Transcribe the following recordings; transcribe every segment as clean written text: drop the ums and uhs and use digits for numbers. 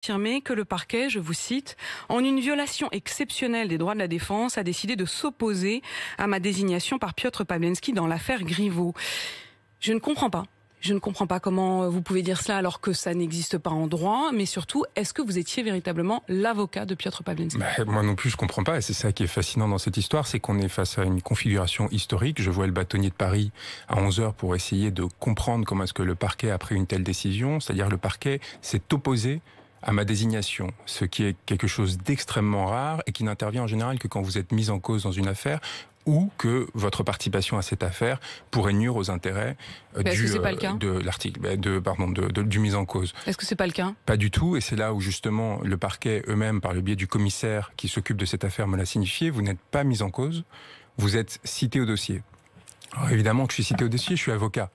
affirmé que le parquet, je vous cite, en une violation exceptionnelle des droits de la défense, a décidé de s'opposer à ma désignation par Piotr Pawlenski dans l'affaire Griveaux. Je ne comprends pas. Je ne comprends pas comment vous pouvez dire cela alors que ça n'existe pas en droit, mais surtout, est-ce que vous étiez véritablement l'avocat de Piotr Pawlenski ? Moi non plus, je comprends pas, et c'est ça qui est fascinant dans cette histoire, c'est qu'on est face à une configuration historique. Je vois le bâtonnier de Paris à 11h pour essayer de comprendre comment est-ce que le parquet a pris une telle décision, c'est-à-dire le parquet s'est opposé à ma désignation, ce qui est quelque chose d'extrêmement rare et qui n'intervient en général que quand vous êtes mis en cause dans une affaire ou que votre participation à cette affaire pourrait nuire aux intérêts de l'article, du mis en cause. Est-ce que c'est pas le cas ? Pas du tout, et c'est là où justement le parquet eux-mêmes, par le biais du commissaire qui s'occupe de cette affaire, me l'a signifié, vous n'êtes pas mis en cause, vous êtes cité au dossier. Alors évidemment que je suis cité au dossier, je suis avocat.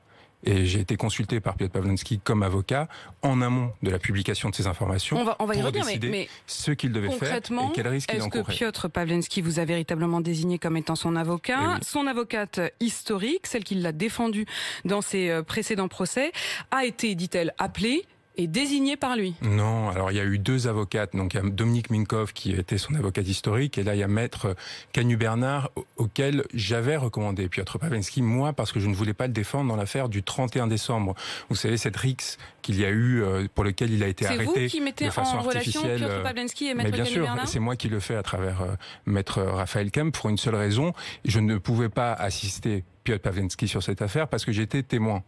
Et j'ai été consulté par Piotr Pawlenski comme avocat en amont de la publication de ces informations. On va y revenir, décider ce qu'il devait faire et quel risque il encourait. Est-ce que Piotr Pawlenski vous a véritablement désigné comme étant son avocat ? Oui. Son avocate historique, celle qui l'a défendu dans ses précédents procès, a été, dit-elle, appelée et désignée par lui. Non, alors il y a eu deux avocates, donc il y a Dominique Minkov qui était son avocate historique, et là il y a Maître Canu-Bernard auquel j'avais recommandé Piotr Pawlenski, moi, parce que je ne voulais pas le défendre dans l'affaire du 31 décembre. Vous savez, cette rixe qu'il y a eu, pour lequel il a été arrêté de façon artificielle. C'est vous qui mettez en relation Piotr Pawlenski et Maître Canu-Bernard ? Mais bien sûr, c'est moi qui le fais à travers Maître Raphaël Kemp pour une seule raison, je ne pouvais pas assister Piotr Pawlenski sur cette affaire parce que j'étais témoin.